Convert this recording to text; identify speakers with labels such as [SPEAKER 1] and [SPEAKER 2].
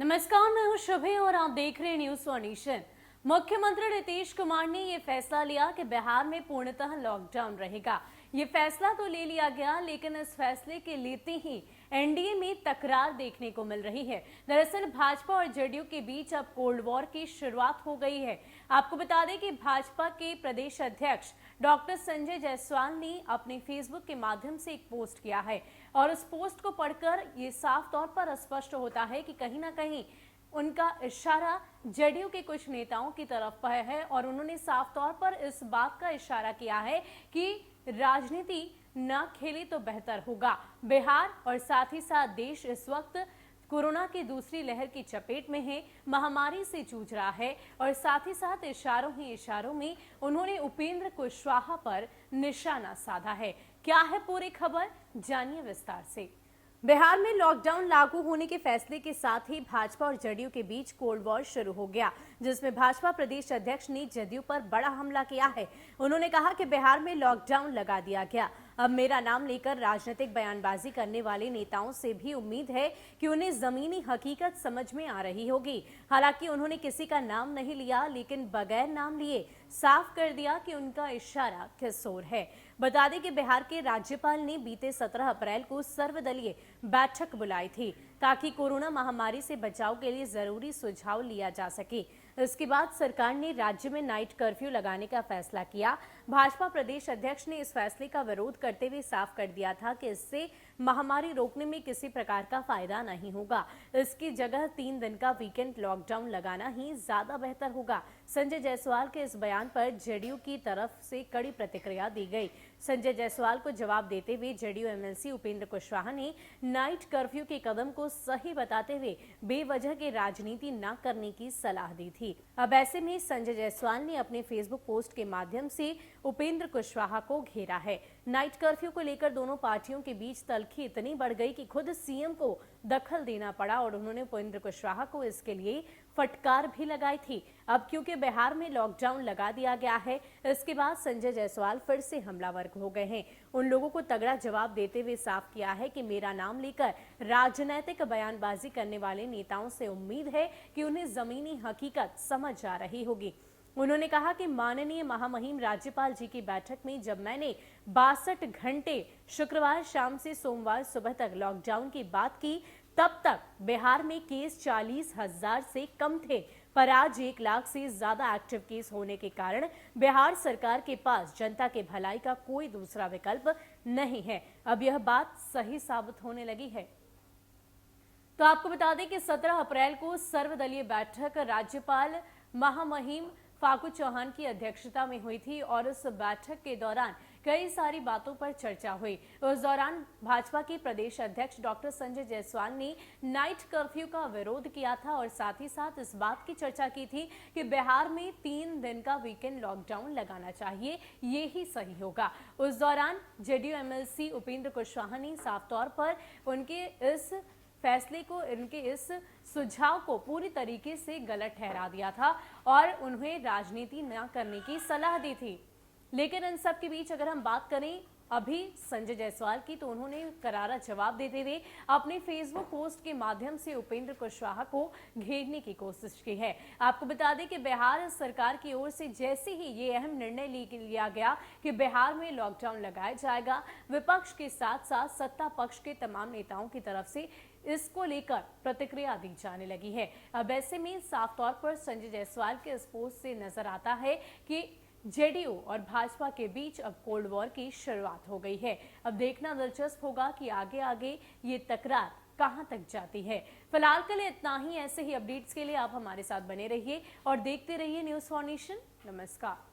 [SPEAKER 1] नमस्कार, मैं हूं शुभे और आप देख रहे हैं न्यूज फॉर नेशन। मुख्यमंत्री नीतीश कुमार ने ये फैसला लिया कि बिहार में पूर्णतः लॉकडाउन रहेगा। ये फैसला तो ले लिया गया, लेकिन इस फैसले के लेते ही एनडीए में तकरार देखने को मिल रही है। दरअसल भाजपा और जेडीयू के बीच अब कोल्ड वॉर की शुरुआत हो गई है। आपको बता दें कि भाजपा के प्रदेश अध्यक्ष डॉक्टर संजय जायसवाल ने अपने फेसबुक के माध्यम से एक पोस्ट किया है और उस पोस्ट को पढ़कर ये साफ तौर पर स्पष्ट होता है कि कहीं ना कहीं उनका इशारा जेडीयू के कुछ नेताओं की तरफ पर है और उन्होंने साफ तौर पर इस बात का इशारा किया है कि राजनीति न खेले तो बेहतर होगा। बिहार और साथ ही साथ देश इस वक्त कोरोना की दूसरी लहर की चपेट में है, महामारी से जूझ रहा है और साथ ही साथ इशारों ही इशारों में उन्होंने उपेंद्र कुशवाहा पर निशाना साधा है। क्या है पूरी खबर, जानिए विस्तार से। बिहार में लॉकडाउन लागू होने के फैसले के साथ ही भाजपा और जेडीयू के बीच कोल्ड वॉर शुरू हो गया, जिसमें भाजपा प्रदेश अध्यक्ष ने जेडीयू पर बड़ा हमला किया है। उन्होंने कहा कि बिहार में लॉकडाउन लगा दिया गया, अब मेरा नाम लेकर राजनीतिक बयानबाजी करने वाले नेताओं से भी उम्मीद है कि उन्हें जमीनी हकीकत समझ में आ रही होगी। हालांकि उन्होंने किसी का नाम नहीं लिया, लेकिन बगैर नाम लिए साफ कर दिया कि उनका इशारा किस ओर है। बता दें कि बिहार के राज्यपाल ने बीते 17 अप्रैल को सर्वदलीय बैठक बुलाई थी ताकि कोरोना महामारी से बचाव के लिए जरूरी सुझाव लिया जा सके। इसके बाद सरकार ने राज्य में नाइट कर्फ्यू लगाने का फैसला किया। भाजपा प्रदेश अध्यक्ष ने इस फैसले का विरोध करते हुए साफ कर दिया था कि इससे महामारी रोकने में किसी प्रकार का फायदा नहीं होगा। इसकी जगह 3 दिन का वीकेंड लॉकडाउन लगाना ही ज्यादा बेहतर होगा। संजय जायसवाल के इस बयान पर जेडीयू की तरफ से कड़ी प्रतिक्रिया दी गई। संजय जायसवाल को जवाब देते हुए जेडीयू एमएलसी उपेंद्र कुशवाहा ने नाइट कर्फ्यू के कदम को सही बताते हुए बेवजह की राजनीति न करने की सलाह दी थी। अब ऐसे में संजय जायसवाल ने अपने फेसबुक पोस्ट के माध्यम से उपेंद्र कुशवाहा को घेरा है। नाइट कर्फ्यू को लेकर दोनों पार्टियों के बीच तल्खी इतनी बढ़ गई कि खुद सीएम को दखल देना पड़ा और उन्होंने उपेंद्र कुशवाहा को इसके लिए फटकार भी लगाई थी। अब क्योंकि बिहार में लॉकडाउन लगा दिया गया है, इसके बाद संजय जायसवाल फिर से हमलावर हो गए हैं। उन लोगों को तगड़ा जवाब देते हुए साफ किया है कि मेरा नाम लेकर राजनीतिक बयानबाजी करने वाले नेताओं से उम्मीद है कि उन्हें जमीनी हकीकत समझ आ रही होगी। उन्होंने कहा कि माननीय महामहिम राज्यपाल जी की बैठक में जब मैंने 62 घंटे शुक्रवार शाम से सोमवार सुबह तक लॉकडाउन की बात की, तब तक बिहार में केस 40,000 से कम थे, पर आज 1 लाख से ज्यादा एक्टिव केस होने के कारण बिहार सरकार के पास जनता के भलाई का कोई दूसरा विकल्प नहीं है। अब यह बात सही साबित होने लगी है। तो आपको बता दें कि 17 अप्रैल को सर्वदलीय बैठक राज्यपाल महामहिम फागू चौहान की अध्यक्षता में हुई थी और उस बैठक के दौरान कई सारी बातों पर चर्चा हुई। उस दौरान भाजपा के प्रदेश अध्यक्ष डॉक्टर संजय जायसवाल ने नाइट कर्फ्यू का विरोध किया था और साथ ही साथ इस बात की चर्चा की थी कि बिहार में 3 दिन का वीकेंड लॉकडाउन लगाना चाहिए, ये ही सही होगा। उस दौरान जेडीयू एमएलसी उपेंद्र कुशवाहा ने साफ तौर पर उनके इस फैसले को, इनके इस सुझाव को पूरी तरीके से गलत ठहरा दिया था और उन्हें राजनीति न करने की सलाह दी थी। लेकिन इन सब के बीच अगर हम बात करें अभी संजय जायसवाल की, तो उन्होंने करारा जवाब देते हुए अपने फेसबुक पोस्ट के माध्यम से उपेंद्र कुशवाहा को घेरने की कोशिश की है। आपको बता दें कि बिहार सरकार की ओर से जैसे ही ये अहम निर्णय लिया गया कि बिहार में लॉकडाउन लगाया जाएगा, विपक्ष के साथ साथ सत्ता पक्ष के तमाम नेताओं की तरफ से इसको लेकर प्रतिक्रिया दी जाने लगी है। अब ऐसे में साफ तौर पर संजय जायसवाल के इस पोस्ट से नजर आता है कि जेडीयू और भाजपा के बीच अब कोल्ड वॉर की शुरुआत हो गई है। अब देखना दिलचस्प होगा कि आगे आगे ये तकरार कहां तक जाती है। फिलहाल के लिए इतना ही। ऐसे ही अपडेट्स के लिए आप हमारे साथ बने रहिए और देखते रहिए न्यूज फॉर नेशन। नमस्कार।